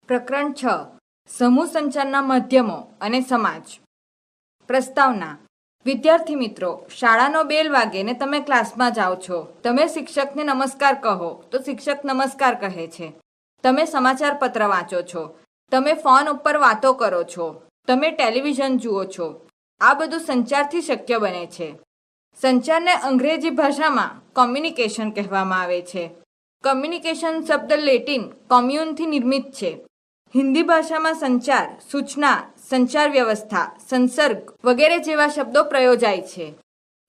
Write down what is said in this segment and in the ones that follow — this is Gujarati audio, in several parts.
પ્રકરણ 6 સમૂહ સંચારના માધ્યમો અને સમાજ. પ્રસ્તાવના. વિદ્યાર્થી મિત્રો, શાળાનો બેલ વાગે ને તમે ક્લાસમાં જાઓ છો. તમે શિક્ષકને નમસ્કાર કહો તો શિક્ષક નમસ્કાર કહે છે. તમે સમાચાર પત્ર વાંચો છો. તમે ફોન ઉપર વાતો કરો છો. તમે ટેલિવિઝન જુઓ છો. આ બધું સંચારથી શક્ય બને છે. સંચારને અંગ્રેજી ભાષામાં કોમ્યુનિકેશન કહેવામાં આવે છે. કમ્યુનિકેશન શબ્દ લેટિન કોમ્યુનથી નિર્મિત છે. હિન્દી ભાષામાં સંચાર, સૂચના, સંચાર વ્યવસ્થા, સંસર્ગ વગેરે જેવા શબ્દો પ્રયોજાય છે.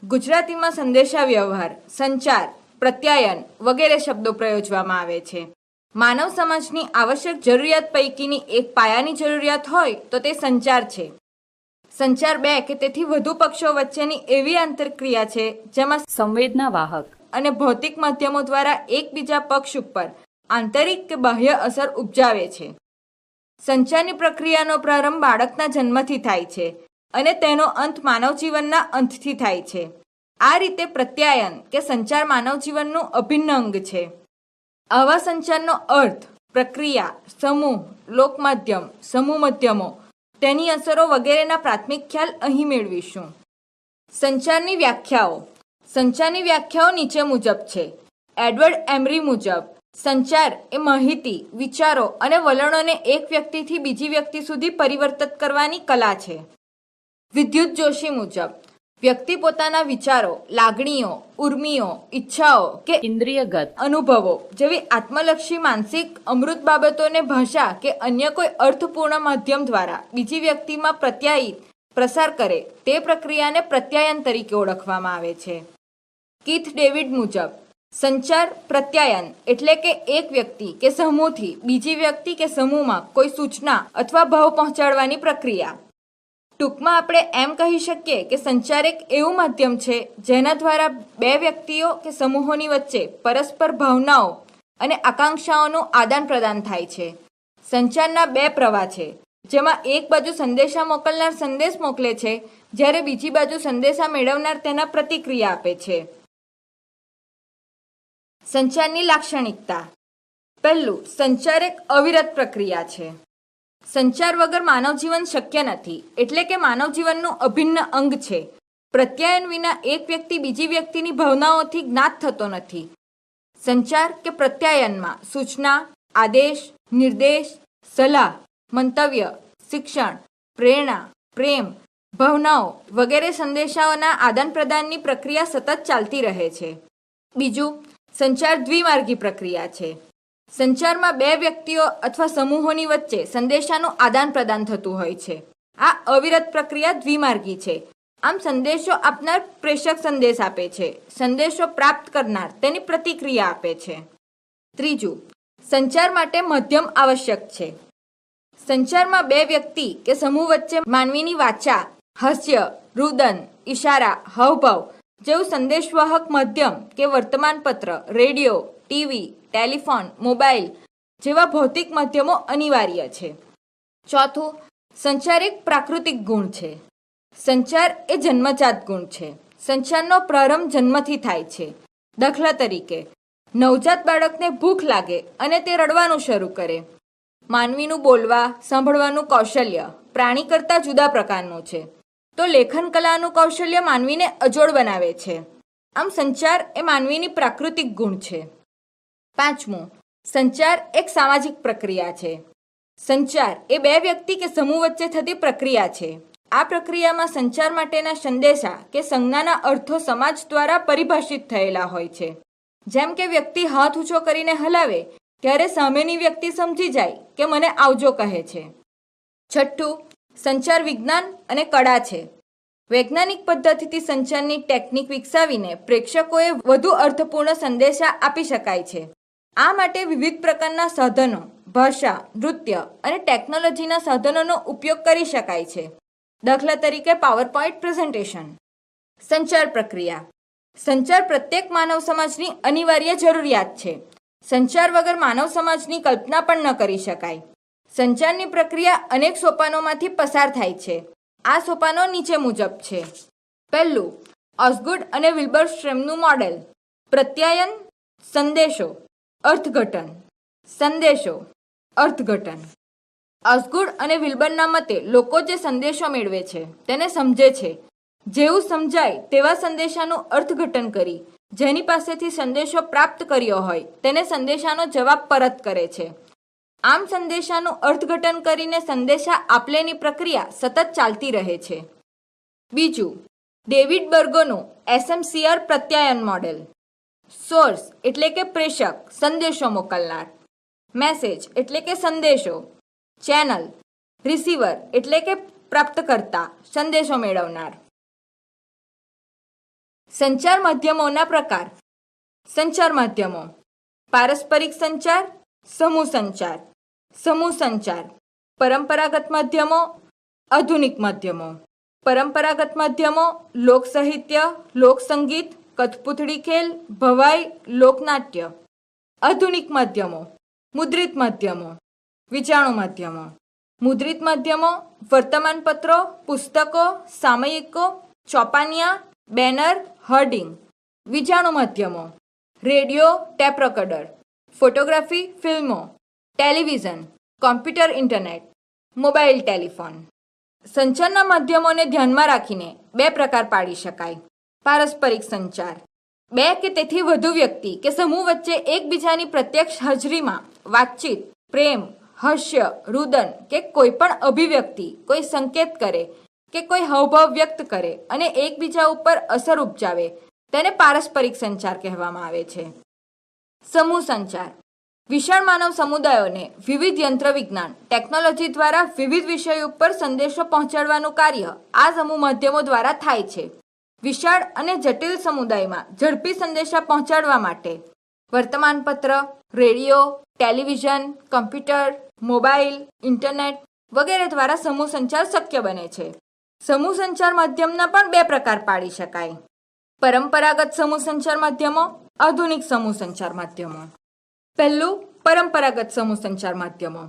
ગુજરાતીમાં સંદેશા વ્યવહાર, સંચાર, પ્રત્યાયન વગેરે શબ્દો પ્રયોજવામાં આવે છે. માનવ સમાજની આવશ્યક જરૂરિયાત પૈકીની એક પાયાની જરૂરિયાત હોય તો તે સંચાર છે. સંચાર બે કે તેથી વધુ પક્ષો વચ્ચેની એવી આંતરક્રિયા છે જેમાં સંવેદના વાહક અને ભૌતિક માધ્યમો દ્વારા એકબીજા પક્ષ ઉપર આંતરિક કે બાહ્ય અસર ઉપજાવે છે. સંચારની પ્રક્રિયાનો પ્રારંભ બાળકના જન્મથી થાય છે અને તેનો અંત માનવ જીવનના અંતથી થાય છે. આ રીતે પ્રત્યાયન કે સંચાર માનવ જીવનનું અભિન્ન અંગ છે. આવા સંચારનો અર્થ, પ્રક્રિયા, સમૂહ, લોકમાધ્યમ, સમૂહ માધ્યમો, તેની અસરો વગેરેના પ્રાથમિક ખ્યાલ અહીં મેળવીશું. સંચારની વ્યાખ્યાઓ. સંચારની વ્યાખ્યાઓ નીચે મુજબ છે. એડવર્ડ એમરી મુજબ સંચાર એ માહિતી, વિચારો અને વલણોને એક વ્યક્તિથી બીજી વ્યક્તિ સુધી પરિવર્તિત કરવાની કલા છે. વિદ્યુત જોશી મુજબ વ્યક્તિ પોતાના વિચારો, લાગણીઓ, ઉર્મિઓ, ઈચ્છાઓ કે ઇન્દ્રિયગત અનુભવો જેવી આત્મલક્ષી માનસિક અમૃત બાબતોને ભાષા કે અન્ય કોઈ અર્થપૂર્ણ માધ્યમ દ્વારા બીજી વ્યક્તિમાં પ્રત્યાયિત પ્રસાર કરે તે પ્રક્રિયાને પ્રત્યાયન તરીકે ઓળખવામાં આવે છે. કીથ ડેવિડ મુજબ સંચાર પ્રત્યાયન એટલે કે એક વ્યક્તિ કે સમૂહથી બીજી વ્યક્તિ કે સમૂહમાં કોઈ સૂચના અથવા ભાવ પહોંચાડવાની પ્રક્રિયા. ટૂંકમાં આપણે એમ કહી શકીએ કે સંચાર એક એવું માધ્યમ છે જેના દ્વારા બે વ્યક્તિઓ કે સમૂહોની વચ્ચે પરસ્પર ભાવનાઓ અને આકાંક્ષાઓનું આદાન પ્રદાન થાય છે. સંચારના બે પ્રવાહ છે જેમાં એક બાજુ સંદેશા મોકલનાર સંદેશ મોકલે છે જ્યારે બીજી બાજુ સંદેશા મેળવનાર તેના પ્રતિક્રિયા આપે છે. સંચારની લાક્ષણિકતા. પહેલું, સંચાર એક અવિરત પ્રક્રિયા છે. સંચાર વગર માનવ જીવન શક્ય નથી, એટલે કે માનવ જીવનનું અભિન્ન અંગ છે. પ્રત્યાયન વિના એક વ્યક્તિ બીજી વ્યક્તિની ભાવનાઓથી જ્ઞાત થતો નથી. સંચાર કે પ્રત્યાયનમાં સૂચના, આદેશ, નિર્દેશ, સલાહ, મંતવ્ય, શિક્ષણ, પ્રેરણા, પ્રેમ, ભાવનાઓ વગેરે સંદેશાઓના આદાન પ્રદાનની પ્રક્રિયા સતત ચાલતી રહે છે. બીજું, સંચાર દ્વિમાર્ગી પ્રક્રિયા છે. સંચારમાં બે વ્યક્તિઓ અથવા સમૂહોની વચ્ચે સંદેશાનું આદાન પ્રદાન થતું હોય છે. આ અવિરત પ્રક્રિયા દ્વિમાર્ગી છે. આમ સંદેશો આપનાર પ્રેષક સંદેશ આપે છે. સંદેશો પ્રાપ્ત કરનાર તેની પ્રતિક્રિયા આપે છે. ત્રીજું, સંચાર માટે માધ્યમ આવશ્યક છે. સંચારમાં બે વ્યક્તિ કે સમૂહ વચ્ચે માનવીની વાચા, હાસ્ય, રુદન, ઇશારા, હાવભાવ જેવું સંદેશવાહક માધ્યમ કે વર્તમાનપત્ર, રેડિયો, ટીવી, ટેલિફોન, મોબાઈલ જેવા ભૌતિક માધ્યમો અનિવાર્ય છે. ચોથું, સંચાર એક પ્રાકૃતિક ગુણ છે. સંચાર એ જન્મજાત ગુણ છે. સંચારનો પ્રારંભ જન્મથી થાય છે. દાખલા તરીકે, નવજાત બાળકને ભૂખ લાગે અને તે રડવાનું શરૂ કરે. માનવીનું બોલવા, સાંભળવાનું કૌશલ્ય પ્રાણી કરતાં જુદા પ્રકારનું છે, તો લેખન કલાનું કૌશલ્ય માનવીને અજોડ બનાવે છે. આમ સંચાર એ માનવીની પ્રાકૃતિક ગુણ છે. પાંચમું, સંચાર એક સામાજિક પ્રક્રિયા છે. સંચાર એ બે વ્યક્તિ કે સમૂહ વચ્ચે થતી પ્રક્રિયા છે. આ પ્રક્રિયામાં સંચાર માટેના સંદેશા કે સંજ્ઞાના અર્થો સમાજ દ્વારા પરિભાષિત થયેલા હોય છે. જેમ કે વ્યક્તિ હાથ ઊંચો કરીને હલાવે ત્યારે સામેની વ્યક્તિ સમજી જાય કે મને આવજો કહે છે. છઠ્ઠું, સંચાર વિજ્ઞાન અને કળા છે. વૈજ્ઞાનિક પદ્ધતિથી સંચારની ટેકનિક વિકસાવીને પ્રેક્ષકોએ વધુ અર્થપૂર્ણ સંદેશા આપી શકાય છે. આ માટે વિવિધ પ્રકારના સાધનો, ભાષા, નૃત્ય અને ટેકનોલોજીના સાધનોનો ઉપયોગ કરી શકાય છે. દાખલા તરીકે પાવરપોઈન્ટ પ્રેઝન્ટેશન. સંચાર પ્રક્રિયા. સંચાર પ્રત્યેક માનવ સમાજની અનિવાર્ય જરૂરિયાત છે. સંચાર વગર માનવ સમાજની કલ્પના પણ ન કરી શકાય. સંચારની પ્રક્રિયા અનેક સોપાનોમાંથી પસાર થાય છે. આ સોપાનો નીચે મુજબ છે. પહેલું, ઓસ્ગુડ અને વિલ્બરસ્ટ્રેમનું મોડેલ. પ્રત્યાયન, સંદેશો, અર્થઘટન. સંદેશો, અર્થઘટન. ઓસ્ગુડ અને વિલ્બરના મતે લોકો જે સંદેશો મેળવે છે તેને સમજે છે. જેવું સમજાય તેવા સંદેશાનું અર્થઘટન કરી જેની પાસેથી સંદેશો પ્રાપ્ત કર્યો હોય તેને સંદેશાનો જવાબ પરત કરે છે. આમ સંદેશાનું અર્થઘટન કરીને સંદેશા આપલેની પ્રક્રિયા સતત ચાલતી રહે છે. બીજું, ડેવિડ બર્ગોનું એસએમસીઆર પ્રત્યાયન મોડેલ. સોર્સ એટલે કે પ્રેષક, સંદેશો મોકલનાર. મેસેજ એટલે કે સંદેશો. ચેનલ, રિસીવર એટલે કે પ્રાપ્તકર્તા, સંદેશો મેળવનાર. સંચાર માધ્યમોના પ્રકાર. સંચાર માધ્યમો: પારસ્પરિક સંચાર, સમૂહ સંચાર. સમૂહ સંચાર: પરંપરાગત માધ્યમો, આધુનિક માધ્યમો. પરંપરાગત માધ્યમો: લોક સાહિત્ય, લોક સંગીત, કઠપૂતળી ખેલ, ભવાઈ, લોકનાટ્ય. આધુનિક માધ્યમો: મુદ્રિત માધ્યમો, વિજાણુ માધ્યમો. મુદ્રિત માધ્યમો: વર્તમાનપત્રો, પુસ્તકો, સામયિકો, ચોપાનિયા, બેનર, હોર્ડિંગ. વિજાણુ માધ્યમો: રેડિયો, ટેપ રેકોર્ડર, ફોટોગ્રાફી, ફિલ્મો, television, computer, internet, mobile telephone. સંચારના માધ્યમોને ધ્યાનમાં રાખીને બે પ્રકાર પાડી શકાય. પારસ્પરિક સંચાર: બે કે તેથી વધુ વ્યક્તિ કે સમૂહ વચ્ચે એકબીજાની પ્રત્યક્ષ હાજરીમાં વાતચીત, પ્રેમ, હાસ્ય, રુદન કે કોઈ પણ અભિવ્યક્તિ, કોઈ સંકેત કરે કે કોઈ હાવભાવ વ્યક્ત કરે અને એકબીજા ઉપર અસર ઉપજાવે તેને પારસ્પરિક સંચાર કહેવામાં આવે છે. સમૂહ સંચાર: વિશાળ માનવ સમુદાયોને વિવિધ યંત્ર વિજ્ઞાન, ટેકનોલોજી દ્વારા વિવિધ વિષયો ઉપર સંદેશો પહોંચાડવાનું કાર્ય આ સમૂહ માધ્યમો દ્વારા થાય છે. વિશાળ અને જટિલ સમુદાયમાં ઝડપી સંદેશા પહોંચાડવા માટે વર્તમાનપત્ર, radio, television, computer, mobile, internet વગેરે દ્વારા સમૂહ સંચાર શક્ય બને છે. સમૂહ સંચાર માધ્યમના પણ બે પ્રકાર પાડી શકાય. પરંપરાગત સમૂહ સંચાર માધ્યમો, આધુનિક સમૂહ સંચાર માધ્યમો. પહેલું, પરંપરાગત સમૂહ સંચાર માધ્યમો.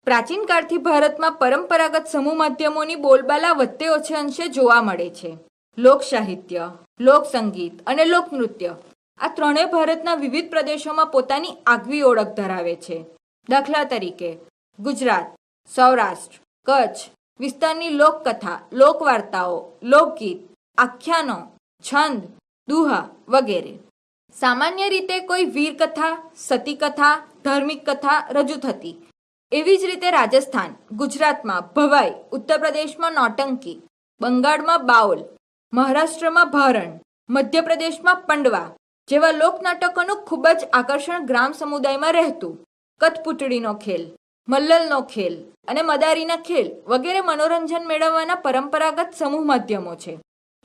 પ્રાચીન કાળથી ભારતમાં પરંપરાગત સમૂહ માધ્યમોની બોલબાલા વધતે ઓછે અંશે જોવા મળે છે. લોક સાહિત્ય, લોક સંગીત અને લોકનૃત્ય આ ત્રણેય ભારતના વિવિધ પ્રદેશોમાં પોતાની આગવી ઓળખ ધરાવે છે. દાખલા તરીકે ગુજરાત, સૌરાષ્ટ્ર, કચ્છ વિસ્તારની લોકકથા, લોકવાર્તાઓ, લોકગીત, આખ્યાનો, છંદ, દુહા વગેરે. સામાન્ય રીતે કોઈ વીરકથા, સતીકથા, ધાર્મિક કથા રજૂ થતી. એવી જ રીતે રાજસ્થાન, ગુજરાતમાં ભવાઈ, ઉત્તર પ્રદેશમાં નોટંકી, બંગાળમાં બાઉલ, મહારાષ્ટ્રમાં ભારણ, મધ્યપ્રદેશમાં પંડવા જેવા લોકનાટકોનું ખૂબ જ આકર્ષણ ગ્રામ સમુદાયમાં રહેતું. કઠપૂતળીનો ખેલ, મલ્લલનો ખેલ અને મદારીના ખેલ વગેરે મનોરંજન મેળવવાના પરંપરાગત સમૂહ માધ્યમો છે.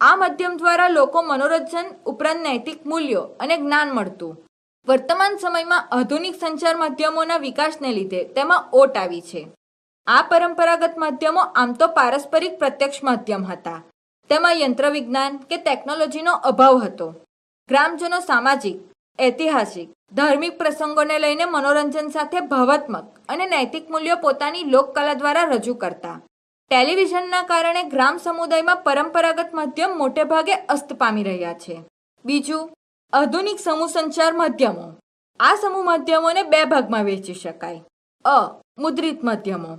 આ માધ્યમ દ્વારા લોકો મનોરંજન ઉપરાંત નૈતિક મૂલ્યો અને જ્ઞાન મળતું. વર્તમાન સમયમાં આધુનિક સંચાર માધ્યમોના વિકાસને લીધે તેમાં ઓટ આવી છે. આ પરંપરાગત માધ્યમો આમ તો પારસ્પરિક પ્રત્યક્ષ માધ્યમ હતા. તેમાં યંત્ર વિજ્ઞાન કે ટેકનોલોજીનો અભાવ હતો. ગ્રામજનો સામાજિક, ઐતિહાસિક, ધાર્મિક પ્રસંગોને લઈને મનોરંજન સાથે ભાવાત્મક અને નૈતિક મૂલ્યો પોતાની લોકકલા દ્વારા રજૂ કરતા. ટેલિવિઝનના કારણે ગ્રામ સમુદાયમાં પરંપરાગત માધ્યમ મોટે ભાગે અસ્ત પામી રહ્યા છે. બીજું, આધુનિક સમૂહ સંચાર માધ્યમો. આ સમૂહ માધ્યમોને બે ભાગમાં વહેંચી શકાય. અ. મુદ્રિત માધ્યમો: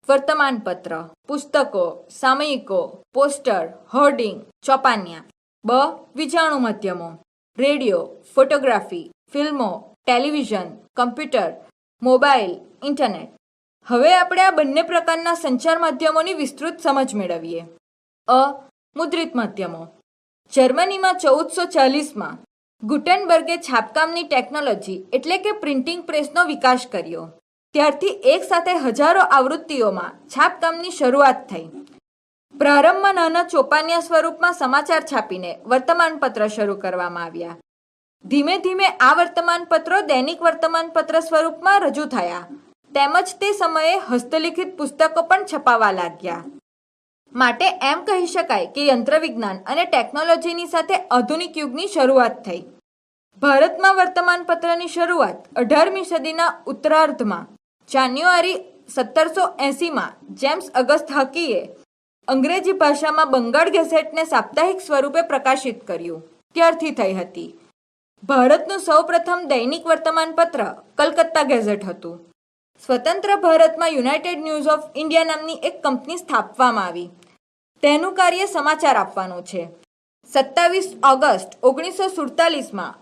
વર્તમાનપત્ર, પુસ્તકો, સામયિકો, પોસ્ટર, હોર્ડિંગ, ચોપાનિયા. બ. વિજાણુ માધ્યમો: રેડિયો, ફોટોગ્રાફી, ફિલ્મો, ટેલિવિઝન, કમ્પ્યુટર, મોબાઈલ, ઇન્ટરનેટ. હવે આપણે આ બંને પ્રકારના સંચાર માધ્યમોની વિસ્તૃત સમજ મેળવીએ. અ. મુદ્રિત માધ્યમો: જર્મનીમાં 1440માં ગુટેનબર્ગે છાપકામની ટેકનોલોજી એટલે કે પ્રિન્ટિંગ પ્રેસનો વિકાસ કર્યો. ત્યારથી એક સાથે હજારો આવૃત્તિઓમાં છાપકામની શરૂઆત થઈ. પ્રારંભમાં નાના ચોપાનિયા સ્વરૂપમાં સમાચાર છાપીને વર્તમાનપત્ર શરૂ કરવામાં આવ્યા. ધીમે ધીમે આ વર્તમાનપત્રો દૈનિક વર્તમાનપત્ર સ્વરૂપમાં રજૂ થયા. તેમજ તે સમયે હસ્તલિખિત પુસ્તકો પણ છપાવા લાગ્યા. માટે એમ કહી શકાય કે યંત્ર વિજ્ઞાન અને ટેકનોલોજીની સાથે આધુનિક યુગની શરૂઆત થઈ. ભારતમાં વર્તમાનપત્રની શરૂઆત 18મી સદીના ઉત્તરાર્ધમાં જાન્યુઆરી 1780માં જેમ્સ અગસ્ત હકીએ અંગ્રેજી ભાષામાં બંગાળ ગેઝેટને સાપ્તાહિક સ્વરૂપે પ્રકાશિત કર્યું ત્યારથી થઈ હતી. ભારતનું સૌપ્રથમ દૈનિક વર્તમાનપત્ર કલકત્તા ગેઝેટ હતું. સ્વતંત્ર ભારતમાં યુનાઇટેડ ન્યૂઝ ઓફ ઇન્ડિયા નામની એક કંપની સ્થાપવામાં આવી. તેનું કાર્ય સમાચાર આપવાનું છે. 27 ઓગસ્ટ 1947માં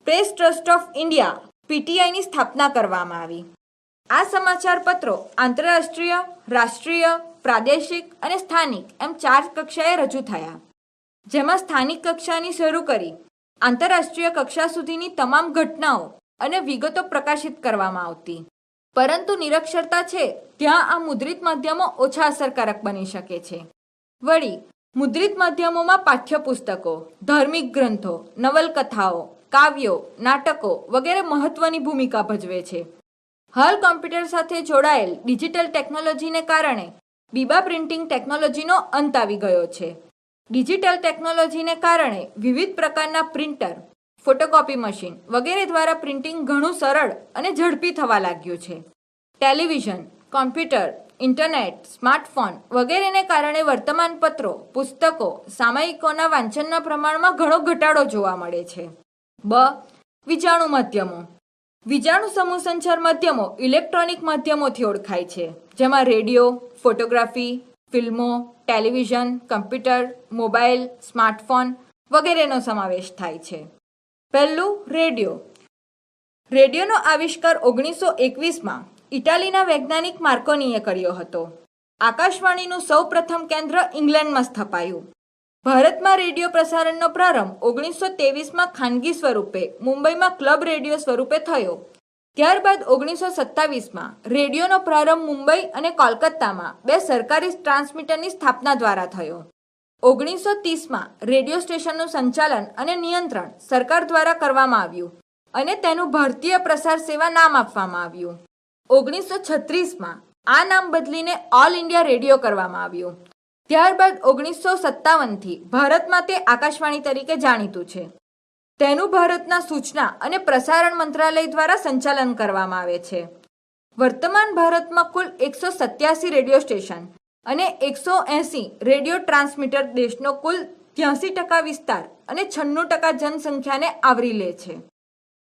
પ્રેસ ટ્રસ્ટ ઓફ ઇન્ડિયા પીટીઆઈની સ્થાપના કરવામાં આવી. આ સમાચાર પત્રો આંતરરાષ્ટ્રીય, રાષ્ટ્રીય, પ્રાદેશિક અને સ્થાનિક એમ 4 કક્ષાએ રજૂ થયા, જેમાં સ્થાનિક કક્ષાની શરૂ કરી આંતરરાષ્ટ્રીય કક્ષા સુધીની તમામ ઘટનાઓ અને વિગતો પ્રકાશિત કરવામાં આવતી. પરંતુ નિરક્ષરતા છે ત્યાં આ મુદ્રિત માધ્યમો ઓછા અસરકારક બની શકે છે. વળી મુદ્રિત માધ્યમોમાં પાઠ્યપુસ્તકો, ધાર્મિક ગ્રંથો, નવલકથાઓ, કાવ્યો, નાટકો વગેરે મહત્વની ભૂમિકા ભજવે છે. હાલ કોમ્પ્યુટર સાથે જોડાયેલ ડિજિટલ ટેકનોલોજીને કારણે બીબા પ્રિન્ટિંગ ટેકનોલોજીનો અંત આવી ગયો છે. ડિજિટલ ટેકનોલોજીને કારણે વિવિધ પ્રકારના પ્રિન્ટર, ફોટોકોપી મશીન વગેરે દ્વારા પ્રિન્ટિંગ ઘણું સરળ અને ઝડપી થવા લાગ્યું છે. ટેલિવિઝન, કોમ્પ્યુટર, ઇન્ટરનેટ, સ્માર્ટફોન વગેરેને કારણે વર્તમાનપત્રો, પુસ્તકો, સામયિકોના વાંચનના પ્રમાણમાં ઘણો ઘટાડો જોવા મળે છે. વિજાણુ માધ્યમો. વિજાણુ સમૂહ સંચાર માધ્યમો ઇલેક્ટ્રોનિક માધ્યમોથી ઓળખાય છે, જેમાં રેડિયો, ફોટોગ્રાફી, ફિલ્મો, ટેલિવિઝન, કમ્પ્યુટર, મોબાઈલ, સ્માર્ટફોન વગેરેનો સમાવેશ થાય છે. પહેલું રેડિયો. રેડિયોનો આવિષ્કાર 1921માં ઇટાલીના વૈજ્ઞાનિક માર્કોનીએ કર્યો હતો. આકાશવાણીનું સૌ પ્રથમ કેન્દ્ર ઇંગ્લેન્ડમાં સ્થપાયું. ભારતમાં રેડિયો પ્રસારણનો પ્રારંભ 1923માં ખાનગી સ્વરૂપે મુંબઈમાં ક્લબ રેડિયો સ્વરૂપે થયો. ત્યારબાદ 1927માં રેડિયોનો પ્રારંભ મુંબઈ અને કોલકાતામાં 2 સરકારી ટ્રાન્સમીટરની સ્થાપના દ્વારા થયો. 1930માં રેડિયો સ્ટેશનનું સંચાલન અને નિયંત્રણ સરકાર દ્વારા કરવામાં આવ્યું અને તેનું ભારતીય પ્રસાર સેવા નામ આપવામાં આવ્યું. 1936માં આ નામ બદલીને ઓલ ઇન્ડિયા રેડિયો કરવામાં આવ્યું. ત્યારબાદ 1957થી ભારતમાં તે આકાશવાણી તરીકે જાણીતું છે. તેનું ભારતના સૂચના અને પ્રસારણ મંત્રાલય દ્વારા સંચાલન કરવામાં આવે છે. વર્તમાન ભારતમાં કુલ 187 રેડિયો સ્ટેશન અને 180 રેડિયો ટ્રાન્સમીટર દેશનો કુલ 83% વિસ્તાર અને 96% જનસંખ્યાને આવરી લે છે.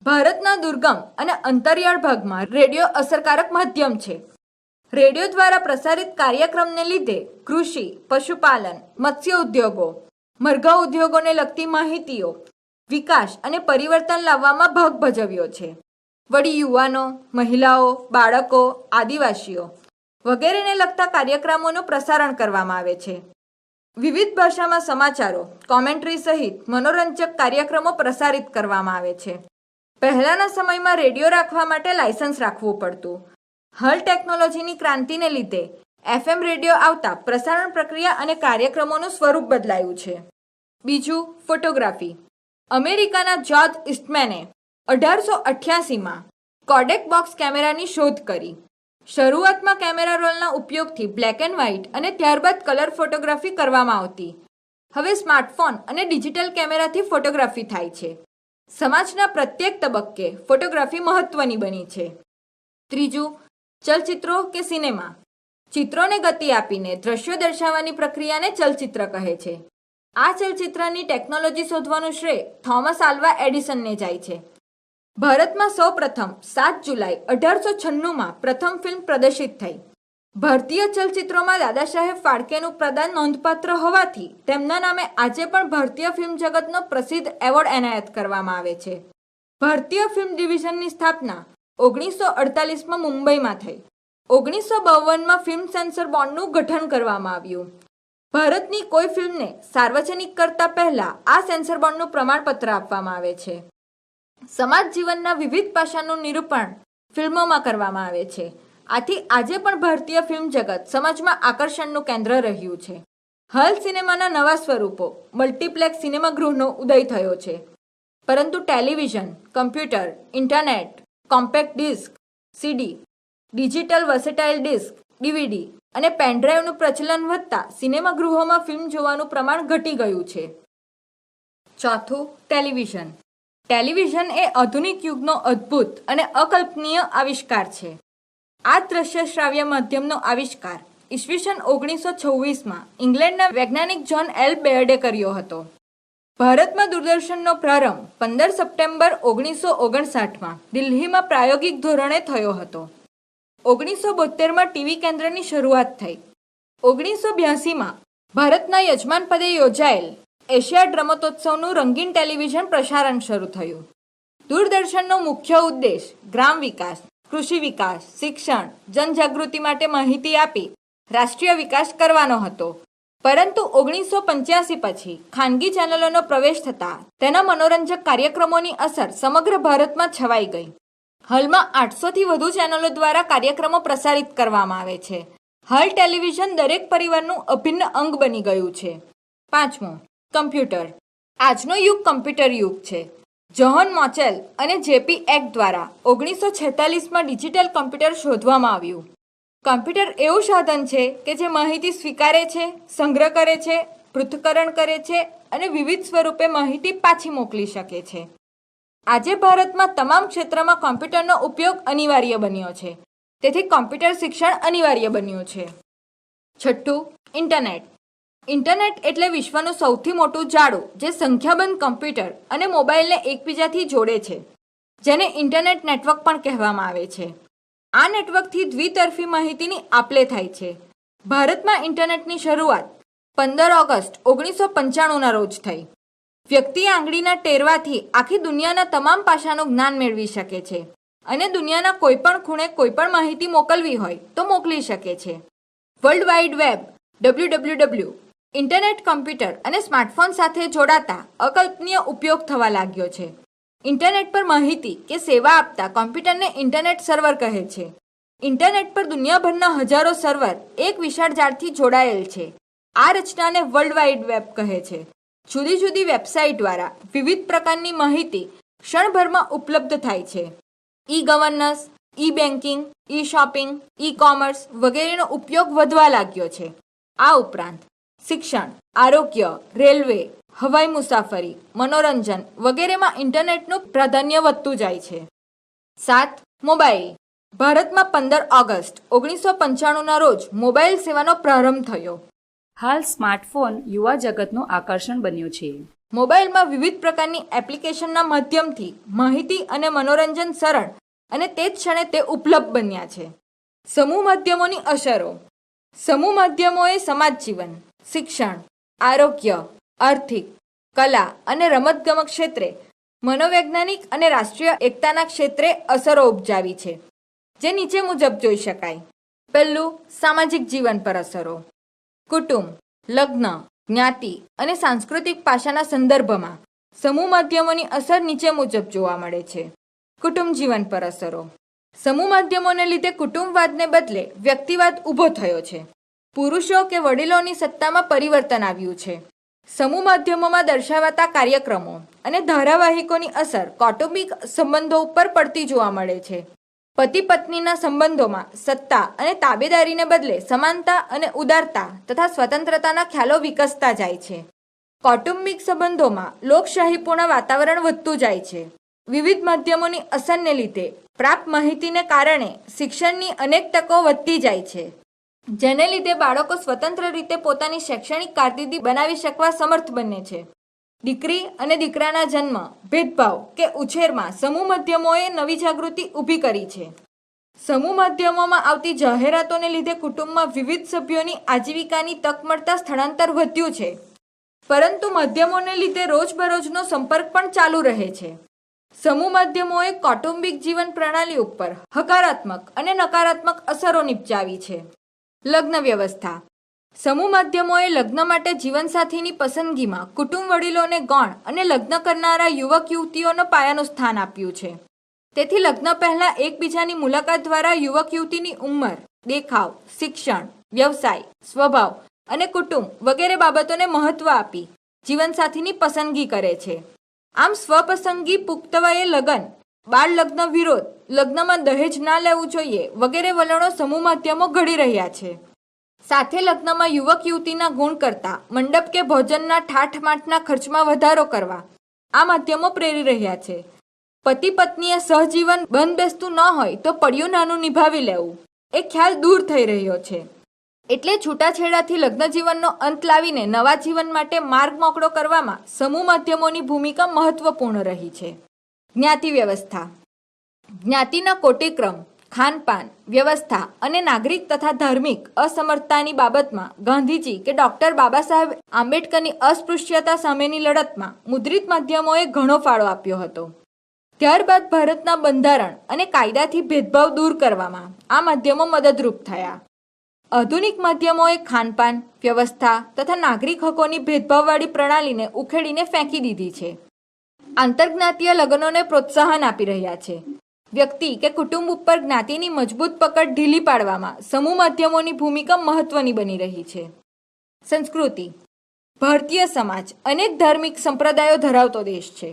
ભારતના દુર્ગમ અને અંતરિયાળ ભાગમાં રેડિયો અસરકારક માધ્યમ છે. રેડિયો દ્વારા પ્રસારિત કાર્યક્રમને લીધે કૃષિ, પશુપાલન, મત્સ્ય ઉદ્યોગો, મરઘા ઉદ્યોગોને લગતી માહિતીઓ, વિકાસ અને પરિવર્તન લાવવામાં ભાગ ભજવ્યો છે. વળી યુવાનો, મહિલાઓ, બાળકો, આદિવાસીઓ વગેરેને લગતા કાર્યક્રમોનું પ્રસારણ કરવામાં આવે છે. વિવિધ ભાષામાં સમાચારો, કોમેન્ટ્રી સહિત મનોરંજક કાર્યક્રમો પ્રસારિત કરવામાં આવે છે. પહેલાના સમયમાં રેડિયો રાખવા માટે લાયસન્સ રાખવું પડતું. હાલ ટેકનોલોજીની ક્રાંતિને લીધે FM રેડિયો આવતા પ્રસારણ પ્રક્રિયા અને કાર્યક્રમોનું સ્વરૂપ બદલાયું છે. બીજું, ફોટોગ્રાફી. અમેરિકાના જ્યોર્જ ઇસ્ટમેને 1888માં કોડેક બોક્સ કેમેરાની શોધ કરી. શરૂઆતમાં કેમેરા રોલના ઉપયોગથી બ્લેક એન્ડ વ્હાઇટ અને ત્યારબાદ કલર ફોટોગ્રાફી કરવામાં આવતી. હવે સ્માર્ટફોન અને ડિજિટલ કેમેરાથી ફોટોગ્રાફી થાય છે. સમાજના પ્રત્યેક તબક્કે ફોટોગ્રાફી મહત્વની બની છે. ત્રીજું, ચલચિત્રો કે સિનેમા. ચિત્રોને ગતિ આપીને દ્રશ્યો દર્શાવવાની પ્રક્રિયાને ચલચિત્ર કહે છે. આ ચલચિત્રની ટેકનોલોજી શોધવાનું શ્રેય થોમસ આલ્વા એડિસનને જાય છે. ભારતમાં સૌ પ્રથમ 7 જુલાઈ 1896માં પ્રથમ ફિલ્મ પ્રદર્શિત થઈ. ભારતીય ચલચિત્રોમાં દાદા સાહેબ ફાળકેનું પ્રદાન નોંધપાત્ર હોવાથી તેમના નામે આજે પણ ભારતીય ફિલ્મ જગતનો પ્રસિદ્ધ એવોર્ડ એનાયત કરવામાં આવે છે. ભારતીય ફિલ્મ ડિવિઝનની સ્થાપના 1948માં મુંબઈમાં થઈ. 1952માં ફિલ્મ સેન્સર બોર્ડનું ગઠન કરવામાં આવ્યું. ભારતની કોઈ ફિલ્મને સાર્વજનિક કરતા પહેલા આ સેન્સર બોર્ડનું પ્રમાણપત્ર આપવામાં આવે છે. સમાજ જીવનના વિવિધ પાસાનું નિરૂપણ ફિલ્મોમાં કરવામાં આવે છે. આથી આજે પણ ભારતીય ફિલ્મ જગત સમાજમાં આકર્ષણનું કેન્દ્ર રહ્યું છે. હાલ સિનેમાના નવા સ્વરૂપો મલ્ટીપ્લેક્સ સિનેમાગૃહનો ઉદય થયો છે. પરંતુ television, computer, internet, compact disc, CD, digital versatile disc, DVD અને પેનડ્રાઈવનું પ્રચલન વધતા સિનેમાગૃહોમાં ફિલ્મ જોવાનું પ્રમાણ ઘટી ગયું છે. ચોથું, ટેલિવિઝન. ટેલિવિઝન એ આધુનિક યુગનો અદ્ભુત અને અકલ્પનીય આવિષ્કાર છે. આ દ્રશ્ય શ્રાવ્ય માધ્યમનો આવિષ્કાર ઈસવીસન 1926માં ઇંગ્લેન્ડના વૈજ્ઞાનિક જ્હોન એલ બેયર્ડે કર્યો હતો. ભારતમાં દૂરદર્શનનો પ્રારંભ 15 સપ્ટેમ્બર 1959માં દિલ્હીમાં પ્રાયોગિક ધોરણે થયો હતો. 1972માં ટીવી કેન્દ્રની શરૂઆત થઈ. 1982માં ભારતના યજમાન પદે યોજાયેલ એશિયાડ રમતોત્સવનું રંગીન ટેલિવિઝન પ્રસારણ શરૂ થયું. દૂરદર્શનનો મુખ્ય ઉદ્દેશ ગ્રામ વિકાસ, કૃષિ વિકાસ, શિક્ષણ, જનજાગૃતિ માટે માહિતી આપી રાષ્ટ્રીય વિકાસ કરવાનો હતો. પરંતુ 1985 પછી ખાનગી ચેનલોનો પ્રવેશ થતાં તેના મનોરંજક કાર્યક્રમોની અસર સમગ્ર ભારતમાં છવાઈ ગઈ. હાલમાં 800થી વધુ ચેનલો દ્વારા કાર્યક્રમો પ્રસારિત કરવામાં આવે છે. હાલ ટેલિવિઝન દરેક પરિવારનું અભિન્ન અંગ બની ગયું છે. 5મું, કમ્પ્યુટર. આજનો યુગ કમ્પ્યુટર યુગ છે. જ્હોન મોચેલ અને જેપી એગ દ્વારા 1946માં ડિજિટલ કમ્પ્યુટર શોધવામાં આવ્યું. કમ્પ્યુટર એવું સાધન છે કે જે માહિતી સ્વીકારે છે, સંગ્રહ કરે છે, પૃથ્થકરણ કરે છે અને વિવિધ સ્વરૂપે માહિતી પાછી મોકલી શકે છે. આજે ભારતમાં તમામ ક્ષેત્રમાં કમ્પ્યુટરનો ઉપયોગ અનિવાર્ય બન્યો છે. તેથી કમ્પ્યુટર શિક્ષણ અનિવાર્ય બન્યું છે. 6, ઇન્ટરનેટ. ઇન્ટરનેટ એટલે વિશ્વનું સૌથી મોટું જાળું જે સંખ્યાબંધ કમ્પ્યુટર અને મોબાઈલને એકબીજાથી જોડે છે, જેને ઇન્ટરનેટ નેટવર્ક પણ કહેવામાં આવે છે. આ નેટવર્કથી દ્વિતરફી માહિતીની આપ-લે થાય છે. ભારતમાં ઇન્ટરનેટની શરૂઆત 15 ઓગસ્ટ 1995ના રોજ થઈ. વ્યક્તિ આંગળીના ટેરવાથી આખી દુનિયાના તમામ પાસાનું જ્ઞાન મેળવી શકે છે અને દુનિયાના કોઈપણ ખૂણે કોઈપણ માહિતી મોકલવી હોય તો મોકલી શકે છે. World wide web WWW internet computer અને સ્માર્ટફોન સાથે જોડાતા અકલ્પનીય ઉપયોગ થવા લાગ્યો છે. ઇન્ટરનેટ પર માહિતી કે સેવા આપતા કોમ્પ્યુટરને ઇન્ટરનેટ સર્વર કહે છે. ઇન્ટરનેટ પર દુનિયાભરના હજારો સર્વર એક વિશાળ જાળથી જોડાયેલ છે. આ રચનાને વર્લ્ડ વાઇડ વેબ કહે છે. જુદી જુદી વેબસાઇટ દ્વારા વિવિધ પ્રકારની માહિતી ક્ષણભરમાં ઉપલબ્ધ થાય છે. ઈ ગવર્નન્સ, ઈ બેન્કિંગ, ઈ શોપિંગ, ઈ કોમર્સ વગેરેનો ઉપયોગ વધવા લાગ્યો છે. આ ઉપરાંત શિક્ષણ, આરોગ્ય, રેલવે, હવાઈ મુસાફરી, મનોરંજન વગેરેમાં ઇન્ટરનેટનું પ્રાધાન્ય વધતું જાય છે. 7, મોબાઈલ. ભારતમાં 15 ઓગસ્ટ 1995ના રોજ મોબાઈલ સેવાનો પ્રારંભ થયો. હાલ સ્માર્ટફોન યુવા જગતનું આકર્ષણ બન્યું છે. મોબાઈલમાં વિવિધ પ્રકારની એપ્લિકેશનના માધ્યમથી માહિતી અને મનોરંજન સરળ અને તે જ ક્ષણે તે ઉપલબ્ધ બન્યા છે. સમૂહ માધ્યમોની અસરો. સમૂહ માધ્યમોએ સમાજ જીવન, શિક્ષણ, આરોગ્ય, આર્થિક, કલા અને રમતગમત ક્ષેત્રે, મનોવૈજ્ઞાનિક અને રાષ્ટ્રીય એકતાના ક્ષેત્રે અસરો ઉપજાવી છે, જે નીચે મુજબ જોઈ શકાય. 1, સામાજિક જીવન પર અસરો. કુટુંબ, લગ્ન, જ્ઞાતિ અને સાંસ્કૃતિક પાસાના સંદર્ભમાં સમૂહ માધ્યમોની અસર નીચે મુજબ જોવા મળે છે. કુટુંબ જીવન પર અસરો. સમૂહ માધ્યમોને લીધે કુટુંબવાદને બદલે વ્યક્તિવાદ ઊભો થયો છે. પુરુષો કે વડીલોની સત્તામાં પરિવર્તન આવ્યું છે. સમૂહ માધ્યમોમાં દર્શાવાતા કાર્યક્રમો અને ધારાવાહિકોની અસર કૌટુંબિક સંબંધો ઉપર પડતી જોવા મળે છે. પતિ પત્નીના સંબંધોમાં સત્તા અને તાબેદારીને બદલે સમાનતા અને ઉદારતા તથા સ્વતંત્રતાના ખ્યાલો વિકસતા જાય છે. કૌટુંબિક સંબંધોમાં લોકશાહીપૂર્ણ વાતાવરણ વધતું જાય છે. વિવિધ માધ્યમોની અસરને લીધે પ્રાપ્ત માહિતીને કારણે શિક્ષણની અનેક તકો વધતી જાય છે, જેને લીધે બાળકો સ્વતંત્ર રીતે પોતાની શૈક્ષણિક કારકિર્દી બનાવી શકવા સમર્થ બને છે. દીકરી અને દીકરાના જન્મ, ભેદભાવ કે ઉછેરમાં સમૂહ માધ્યમોએ નવી જાગૃતિ ઊભી કરી છે. સમૂહ માધ્યમોમાં આવતી જાહેરાતોને લીધે કુટુંબમાં વિવિધ સભ્યોની આજીવિકાની તક મળતા સ્થળાંતર વધ્યું છે. પરંતુ માધ્યમોને લીધે રોજબરોજનો સંપર્ક પણ ચાલુ રહે છે. સમૂહ માધ્યમોએ કૌટુંબિક જીવન પ્રણાલી ઉપર હકારાત્મક અને નકારાત્મક અસરો નિપજાવી છે. લગ્ન વ્યવસ્થા. સમૂહ માધ્યમોએ લગ્ન માટે જીવનસાથીની પસંદગીમાં કુટુંબ વડીલોને ગૌણ અને લગ્ન કરનારા યુવક યુવતીઓનો પાયાનું સ્થાન આપ્યું છે. તેથી લગ્ન પહેલા એકબીજાની મુલાકાત દ્વારા યુવક યુવતીની ઉંમર, દેખાવ, શિક્ષણ, વ્યવસાય, સ્વભાવ અને કુટુંબ વગેરે બાબતોને મહત્વ આપી જીવનસાથીની પસંદગી કરે છે. આમ સ્વપસંદગી, પુખ્ત વયે લગ્ન, બાળ લગ્ન વિરોધ, લગ્નમાં દહેજ ના લેવું જોઈએ વગેરે વલણો સમૂહ માધ્યમો ઘડી રહ્યા છે. સાથે લગ્નમાં યુવક યુવતીના ગુણ કરતા મંડપ કે ભોજનના ઠાઠમાઠના ખર્ચમાં વધારો કરવા આ માધ્યમો પ્રેરી રહ્યા છે. પતિ પત્નીએ સહજીવન બંધ બેસતું ન હોય તો પડ્યું નાનું નિભાવી લેવું એ ખ્યાલ દૂર થઈ રહ્યો છે. એટલે છૂટાછેડાથી લગ્ન જીવનનો અંત લાવીને નવા જીવન માટે માર્ગ મોકળો કરવામાં સમૂહ માધ્યમોની ભૂમિકા મહત્વપૂર્ણ રહી છે. જ્ઞાતિ વ્યવસ્થા. જ્ઞાતિના કોટિક્રમ ખાનપાન, વ્યવસ્થા અને નાગરિક તથા ધાર્મિક અસમર્થતાની બાબતમાં ગાંધીજી કે ડૉક્ટર બાબા સાહેબ આંબેડકરની અસ્પૃશ્યતા સામેની લડતમાં મુદ્રિત માધ્યમોએ ઘણો ફાળો આપ્યો હતો. ત્યારબાદ ભારતના બંધારણ અને કાયદાથી ભેદભાવ દૂર કરવામાં આ માધ્યમો મદદરૂપ થયા. આધુનિક માધ્યમોએ ખાનપાન, વ્યવસ્થા તથા નાગરિક હકોની ભેદભાવવાળી પ્રણાલીને ઉખેડીને ફેંકી દીધી છે. આંતરજ્ઞાતીય લગ્નોને પ્રોત્સાહન આપી રહ્યા છે. વ્યક્તિ કે કુટુંબ ઉપર જ્ઞાતિની મજબૂત પકડ ઢીલી પાડવામાં સમૂહ માધ્યમોની ભૂમિકા મહત્વની બની રહી છે. સંસ્કૃતિ. ભારતીય સમાજ અનેક ધાર્મિક સંપ્રદાયો ધરાવતો દેશ છે.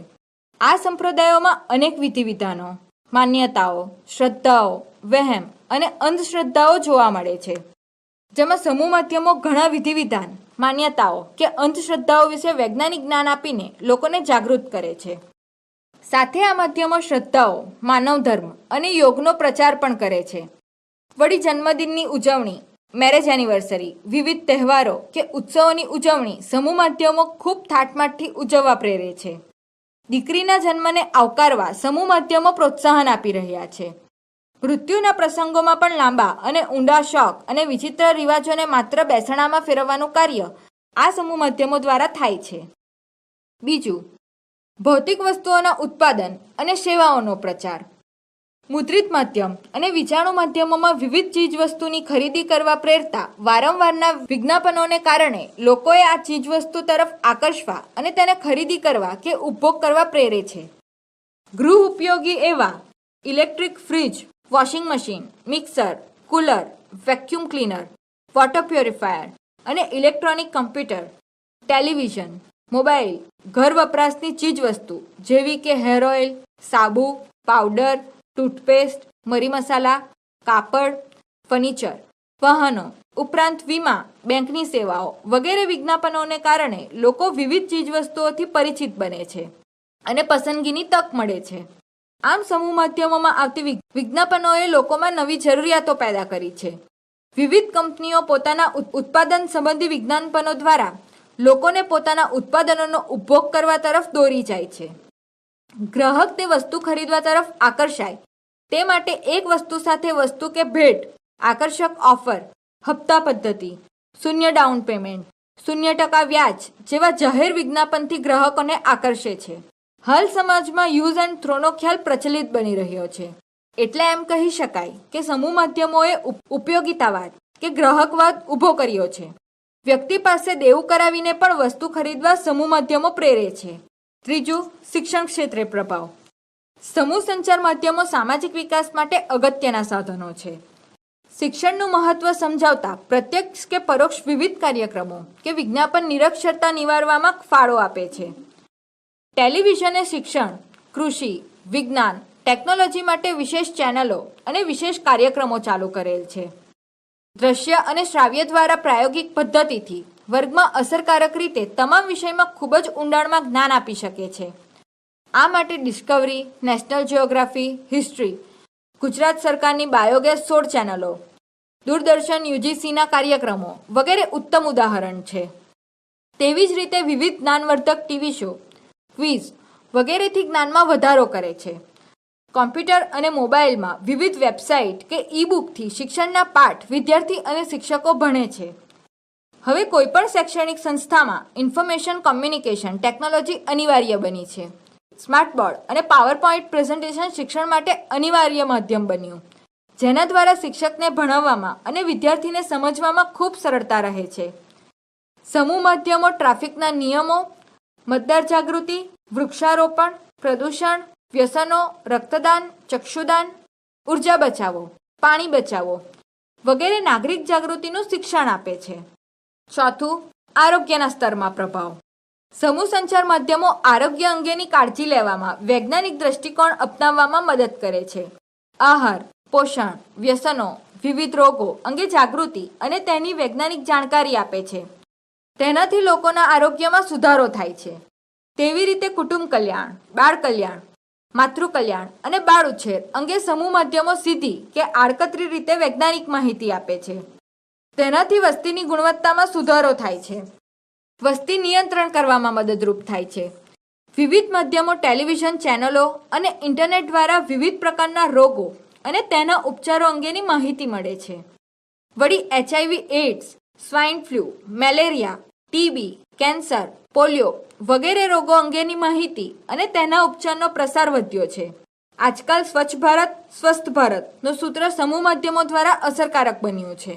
આ સંપ્રદાયોમાં અનેક વિધિવિધાનો, માન્યતાઓ, શ્રદ્ધાઓ, વહેમ અને અંધશ્રદ્ધાઓ જોવા મળે છે. જેમાં સમૂહ માધ્યમો ઘણા વિધિવિધાન, માન્યતાઓ કે અંધશ્રદ્ધાઓ વિશે વૈજ્ઞાનિક જ્ઞાન આપીને લોકોને જાગૃત કરે છે. સાથે આ માધ્યમો શ્રદ્ધાઓ, માનવ ધર્મ અને યોગનો પ્રચાર પણ કરે છે. વળી જન્મદિનની ઉજવણી, મેરેજ એનિવર્સરી, વિવિધ તહેવારો કે ઉત્સવોની ઉજવણી સમૂહ માધ્યમો ખૂબ ઠાઠમાઠથી ઉજવવા પ્રેરે છે. દીકરીના જન્મને આવકારવા સમૂહ માધ્યમો પ્રોત્સાહન આપી રહ્યા છે. મૃત્યુના પ્રસંગોમાં પણ લાંબા અને ઊંડા શોખ અને વિચિત્ર રિવાજોને માત્ર બેસણામાં ફેરવવાનું કાર્ય આ સમૂહ માધ્યમો દ્વારા થાય છે. બીજું, ભૌતિક વસ્તુઓના ઉત્પાદન અને સેવાઓનો પ્રચાર. મુદ્રિત માધ્યમ અને વિજાણુ માધ્યમોમાં વિવિધ ચીજવસ્તુની ખરીદી કરવા પ્રેરતા વારંવારના વિજ્ઞાપનોને કારણે લોકોએ આ ચીજવસ્તુ તરફ આકર્ષવા અને તેને ખરીદી કરવા કે ઉપભોગ કરવા પ્રેરે છે. ગૃહ ઉપયોગી એવા electric fridge, washing machine, mixer, cooler, vacuum cleaner, water purifier અને ઇલેક્ટ્રોનિક કમ્પ્યુટર, ટેલિવિઝન, મોબાઈલ, ઘર વપરાશની ચીજવસ્તુ જેવી કે હેર ઓઇલ, સાબુ, પાવડર, ટૂથપેસ્ટ, મરી મસાલા, કાપડ, ફર્નિચર, વાહનો ઉપરાંત વીમા, બેંકની સેવાઓ વગેરે વિજ્ઞાપનોને કારણે લોકો વિવિધ ચીજવસ્તુઓથી પરિચિત બને છે અને પસંદગીની તક મળે છે. આમ સમૂહ માધ્યમોમાં આવતી વિજ્ઞાપનોએ લોકોમાં નવી જરૂરિયાતો પેદા કરી છે. વિવિધ કંપનીઓ પોતાના ઉત્પાદન સંબંધી વિજ્ઞાપનો દ્વારા લોકોને પોતાના ઉત્પાદનોનો ઉપભોગ કરવા તરફ દોરી જાય છે. ગ્રાહક તે વસ્તુ ખરીદવા તરફ આકર્ષાય તે માટે એક વસ્તુ સાથે વસ્તુ કે ભેટ, આકર્ષક ઓફર, હપ્તા પદ્ધતિ, 0% ડાઉન પેમેન્ટ, 0% વ્યાજ જેવા જાહેર વિજ્ઞાપનથી ગ્રાહકોને આકર્ષે છે. હાલ સમાજમાં યુઝ એન્ડ થ્રોનો ખ્યાલ પ્રચલિત બની રહ્યો છે. એટલે એમ કહી શકાય કે સમૂહ માધ્યમોએ ઉપયોગિતાવાદ કે ગ્રાહકવાદ ઊભો કર્યો છે. વ્યક્તિ પાસે દેવું કરાવીને પણ વસ્તુ ખરીદવા સમૂહ માધ્યમો પ્રેરે છે. ત્રીજું, શિક્ષણ ક્ષેત્રે પ્રભાવ. સમૂહ સંચાર માધ્યમો સામાજિક વિકાસ માટે અગત્યના સાધનો છે. શિક્ષણનું મહત્વ સમજાવતા પ્રત્યક્ષ કે પરોક્ષ વિવિધ કાર્યક્રમો કે વિજ્ઞાપન નિરક્ષરતા નિવારવામાં ફાળો આપે છે. ટેલિવિઝને શિક્ષણ, કૃષિ, વિજ્ઞાન, ટેકનોલોજી માટે વિશેષ ચેનલો અને વિશેષ કાર્યક્રમો ચાલુ કરેલ છે. દ્રશ્ય અને શ્રાવ્ય દ્વારા પ્રાયોગિક પદ્ધતિથી વર્ગમાં અસરકારક રીતે તમામ વિષયમાં ખૂબ જ ઊંડાણમાં જ્ઞાન આપી શકે છે. આ માટે Discovery, national geography, history, Gujarat સરકારની બાયોગેસ 16 ચેનલો, દૂરદર્શન યુજીસીના કાર્યક્રમો વગેરે ઉત્તમ ઉદાહરણ છે. તેવી જ રીતે વિવિધ જ્ઞાનવર્ધક ટીવી શો, ક્વિઝ વગેરેથી જ્ઞાનમાં વધારો કરે છે. કોમ્પ્યુટર અને મોબાઈલમાં વિવિધ વેબસાઇટ કે ઈ બુકથી શિક્ષણના પાઠ વિદ્યાર્થી અને શિક્ષકો ભણે છે. હવે કોઈપણ શૈક્ષણિક સંસ્થામાં ઇન્ફોર્મેશન કોમ્યુનિકેશન ટેકનોલોજી અનિવાર્ય બની છે. સ્માર્ટ બોર્ડ અને પાવરપોઈન્ટ પ્રેઝન્ટેશન શિક્ષણ માટે અનિવાર્ય માધ્યમ બન્યું, જેના દ્વારા શિક્ષકને ભણાવવામાં અને વિદ્યાર્થીને સમજવામાં ખૂબ સરળતા રહે છે. સમૂહ માધ્યમો ટ્રાફિકના નિયમો, મતદાર જાગૃતિ, વૃક્ષારોપણ, પ્રદૂષણ, વ્યસનો, રક્તદાન, ચક્ષુદાન, ઉર્જા બચાવો, પાણી બચાવો વગેરે નાગરિક જાગૃતિનું શિક્ષણ આપે છે. ચોથું, આરોગ્યના સ્તરમાં પ્રભાવ. સમૂહ સંચાર માધ્યમો આરોગ્ય અંગેની કાળજી લેવામાં વૈજ્ઞાનિક દ્રષ્ટિકોણ અપનાવવામાં મદદ કરે છે. આહાર, પોષણ, વ્યસનો, વિવિધ રોગો અંગે જાગૃતિ અને તેની વૈજ્ઞાનિક જાણકારી આપે છે. તેનાથી લોકોના આરોગ્યમાં સુધારો થાય છે. તેવી રીતે કુટુંબ કલ્યાણ, બાળ કલ્યાણ, માતૃ કલ્યાણ અને બાળ ઉછેર અંગે સમૂહ માધ્યમો સીધી કે આડકતરી રીતે વૈજ્ઞાનિક માહિતી આપે છે. તેનાથી વસ્તીની ગુણવત્તામાં સુધારો થાય છે. વસ્તી નિયંત્રણ કરવામાં મદદરૂપ થાય છે. વિવિધ માધ્યમો ટેલિવિઝન ચેનલો અને ઇન્ટરનેટ દ્વારા વિવિધ પ્રકારના રોગો અને તેના ઉપચારો અંગેની માહિતી મળે છે. વળી HIV, AIDS, swine flu, malaria, TB, cancer, polio વગેરે રોગો અંગેની માહિતી અને તેના ઉપચારનો પ્રસાર વધ્યો છે. આજકાલ સ્વચ્છ ભારત સ્વસ્થ ભારતનું સૂત્ર સમૂહ માધ્યમો દ્વારા અસરકારક બન્યું છે.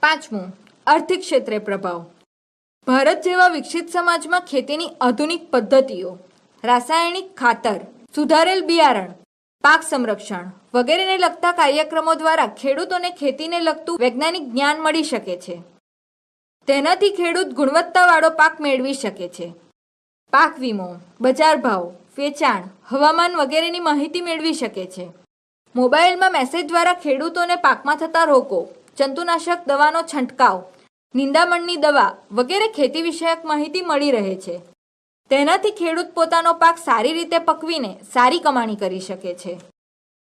5. આર્થિક ક્ષેત્રે પ્રભાવ. ભારત જેવા વિકસિત સમાજમાં ખેતીની આધુનિક પદ્ધતિઓ, રાસાયણિક ખાતર, સુધારેલ બિયારણ, પાક સંરક્ષણ વગેરેને લગતા કાર્યક્રમો દ્વારા ખેડૂતોને ખેતીને લગતું વૈજ્ઞાનિક જ્ઞાન મળી શકે છે. તેનાથી ખેડૂત ગુણવત્તાવાળો પાક મેળવી શકે છે. પાક વીમો, બજાર ભાવ, વેચાણ, હવામાન વગેરેની માહિતી મેળવી શકે છે. મોબાઈલમાં મેસેજ દ્વારા ખેડૂતોને પાકમાં થતા રોગો, જંતુનાશક દવાનો છંટકાવ, નિંદામણની દવા વગેરે ખેતી વિષયક માહિતી મળી રહે છે. તેનાથી ખેડૂત પોતાનો પાક સારી રીતે પકવીને સારી કમાણી કરી શકે છે.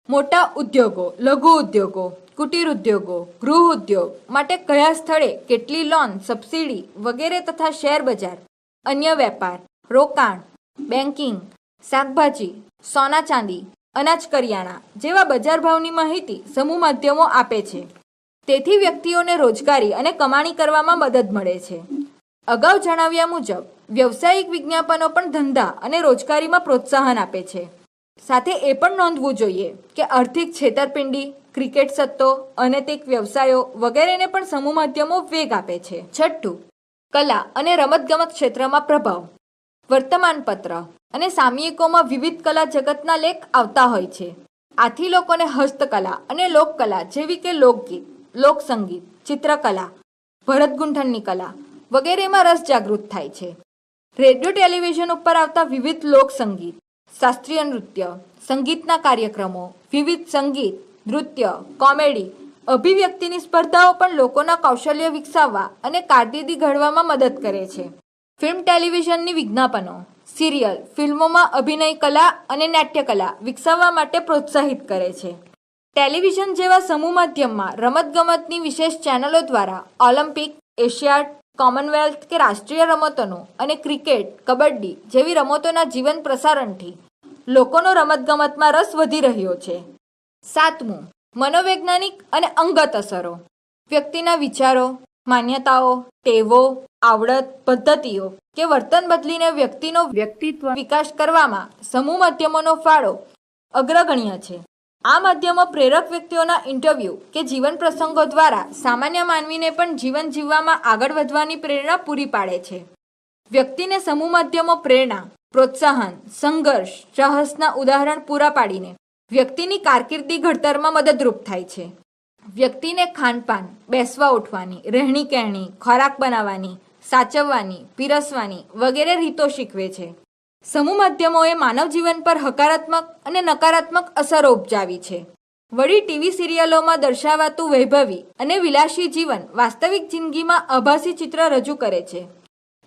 મોટા ઉદ્યોગો, લઘુ ઉદ્યોગો, કુટીર ઉદ્યોગો, ગૃહ ઉદ્યોગ માટે કયા સ્થળે કેટલી લોન, સબસિડી વગેરે તથા શેર બજાર, અન્ય વેપાર, રોકાણ, બેન્કિંગ, શાકભાજી, સોના ચાંદી, અનાજ કરિયાણા જેવા બજાર ભાવની માહિતી સમૂહ માધ્યમો આપે છે. તેથી વ્યક્તિઓને રોજગારી અને કમાણી કરવામાં મદદ મળે છે. અગાઉ જણાવ્યા મુજબ વ્યવસાયિક વિજ્ઞાપનો પણ ધંધા અને રોજગારીમાં પ્રોત્સાહન આપે છે. સાથે એ પણ નોંધવું જોઈએ કે આર્થિક છેતરપિંડી, ક્રિકેટ સટ્ટો, અનૈતિક વ્યવસાયો વગેરેને પણ સમૂહ માધ્યમો વેગ આપે છે. 6. કલા અને રમતગમત ક્ષેત્રમાં પ્રભાવ. વર્તમાનપત્ર અને સામયિકોમાં વિવિધ કલા જગતના લેખ આવતા હોય છે. આથી લોકોને હસ્તકલા અને લોકકલા જેવી કે લોકગીત, લોકસંગીત, ચિત્રકલા, ભરતગૂંથણની કલા વગેરેમાં રસ જાગૃત થાય છે. રેડિયો ટેલિવિઝન ઉપર આવતા વિવિધ લોકસંગીત, શાસ્ત્રીય નૃત્ય, સંગીતના કાર્યક્રમો, વિવિધ સંગીત, નૃત્ય, કોમેડી, અભિવ્યક્તિની સ્પર્ધાઓ પણ લોકોના કૌશલ્ય વિકસાવવા અને કારકિર્દી ઘડવામાં મદદ કરે છે. ફિલ્મ ટેલિવિઝનની વિજ્ઞાપનો, સિરિયલ, ફિલ્મોમાં અભિનય કલા અને નાટ્યકલા વિકસાવવા માટે પ્રોત્સાહિત કરે છે. ટેલિવિઝન જેવા સમૂહ માધ્યમમાં રમતગમતની વિશેષ ચેનલો દ્વારા ઓલિમ્પિક, એશિયાડ, કોમનવેલ્થ કે રાષ્ટ્રીય રમતોનું અને ક્રિકેટ, કબડ્ડી જેવી રમતોના જીવન પ્રસારણથી લોકોનો રમતગમતમાં રસ વધી રહ્યો છે. 7. મનોવૈજ્ઞાનિક અને અંગત અસરો. વ્યક્તિના વિચારો, માન્યતાઓ, ટેવો, આવડત, પદ્ધતિઓ કે વર્તન બદલીને વ્યક્તિનો વ્યક્તિત્વ વિકાસ કરવામાં સમૂહ માધ્યમોનો ફાળો અગ્રગણ્ય છે. આ માધ્યમો પ્રેરક વ્યક્તિઓના ઇન્ટરવ્યૂ કે જીવન પ્રસંગો દ્વારા સામાન્ય માનવીને પણ જીવન જીવવામાં આગળ વધવાની પ્રેરણા પૂરી પાડે છે. વ્યક્તિને સમૂહ માધ્યમો પ્રેરણા, પ્રોત્સાહન, સંઘર્ષ, સાહસના ઉદાહરણ પૂરા પાડીને વ્યક્તિની કારકિર્દી ઘડતરમાં મદદરૂપ થાય છે. વ્યક્તિને ખાનપાન, બેસવા ઉઠવાની, રહેણી કહેણી, ખોરાક બનાવવાની, સાચવવાની, પીરસવાની વગેરે રીતો શીખવે છે. સમૂહ માધ્યમોએ માનવ જીવન પર હકારાત્મક અને નકારાત્મક અસરો ઉપજાવી છે. વળી ટીવી સિરિયલોમાં દર્શાવાતું વૈભવી અને વિલાસી જીવન વાસ્તવિક જિંદગીમાં આભાસી ચિત્ર રજૂ કરે છે.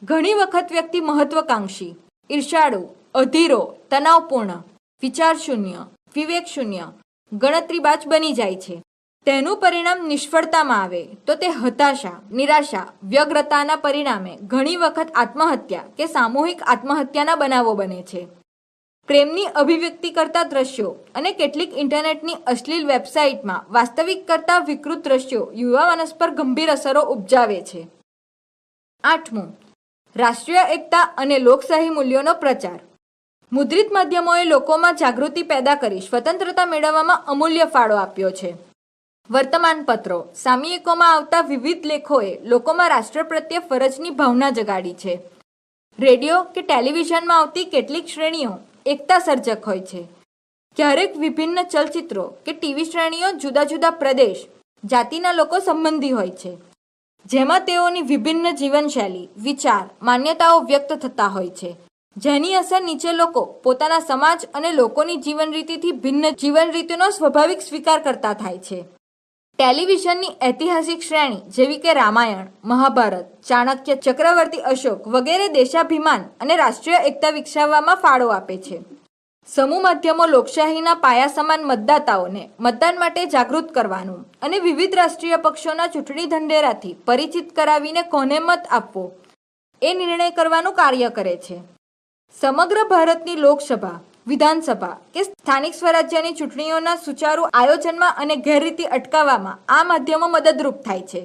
ઘણી વખત વ્યક્તિ મહત્વકાંક્ષી, ઈર્ષાળુ, અધીરો, તણાવપૂર્ણ, વિચારશૂન્ય, વિવેકશૂન્ય, ગણતરીબાજ બની જાય છે. તેનું પરિણામ નિષ્ફળતામાં આવે તો તે હતાશા, નિરાશા, વ્યગ્રતાના પરિણામે ઘણી વખત આત્મહત્યા કે સામૂહિક આત્મહત્યાના બનાવો બને છે. પ્રેમની અભિવ્યક્તિ કરતા દ્રશ્યો અને કેટલીક ઇન્ટરનેટની અશ્લીલ વેબસાઇટમાં વાસ્તવિક કરતા વિકૃત દ્રશ્યો યુવા માનસ પર ગંભીર અસરો ઉપજાવે છે. 8. રાષ્ટ્રીય એકતા અને લોકશાહી મૂલ્યોનો પ્રચાર. મુદ્રિત માધ્યમોએ લોકોમાં જાગૃતિ પેદા કરી સ્વતંત્રતા મેળવવામાં અમૂલ્ય ફાળો આપ્યો છે. વર્તમાનપત્રો, સામયિકોમાં આવતા વિવિધ લેખોએ લોકોમાં રાષ્ટ્ર પ્રત્યે ફરજની ભાવના જગાડી છે. રેડિયો કે ટેલિવિઝનમાં આવતી કેટલીક શ્રેણીઓ એકતા સર્જક હોય છે. ક્યારેક વિભિન્ન ચલચિત્રો કે ટીવી શ્રેણીઓ જુદા જુદા પ્રદેશ, જાતિના લોકો સંબંધી હોય છે, જેમાં તેઓની વિભિન્ન જીવનશૈલી, વિચાર, માન્યતાઓ વ્યક્ત થતા હોય છે, જેની અસર નીચે લોકો પોતાના સમાજ અને લોકોની જીવન રીતિથી ભિન્ન જીવન રીતિનો સ્વાભાવિક સ્વીકાર કરતા થાય છે. ટેલિવિઝનની ઐતિહાસિક શ્રેણી જેવી કે રામાયણ, મહાભારત, ચાણક્ય, ચક્રવર્તી અશોક વગેરે દેશાભિમાન અને રાષ્ટ્રીય એકતા વિકસાવવામાં ફાળો આપે છે. સમૂહ માધ્યમો લોકશાહીના પાયા સમાન મતદાતાઓને મતદાન માટે જાગૃત કરવાનું અને વિવિધ રાષ્ટ્રીય પક્ષોના ચૂંટણી ઢંઢેરાથી પરિચિત કરાવીને કોને મત આપવો એ નિર્ણય કરવાનું કાર્ય કરે છે. સમગ્ર ભારતની લોકસભા વિધાનસભા કે સ્થાનિક સ્વરાજ્યની ચૂંટણીઓના સુચારુ આયોજનમાં અને ગેરરીતિ અટકાવવામાં આ માધ્યમો મદદરૂપ થાય છે.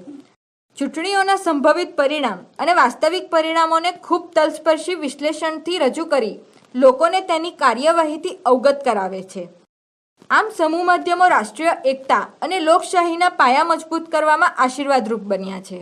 ચૂંટણીઓના સંભવિત પરિણામ અને વાસ્તવિક પરિણામોને ખૂબ તલસ્પર્શી વિશ્લેષણથી રજૂ કરી લોકોને તેની કાર્યવાહીથી અવગત કરાવે છે. આમ સમૂહ માધ્યમો રાષ્ટ્રીય એકતા અને લોકશાહીના પાયા મજબૂત કરવામાં આશીર્વાદરૂપ બન્યા છે.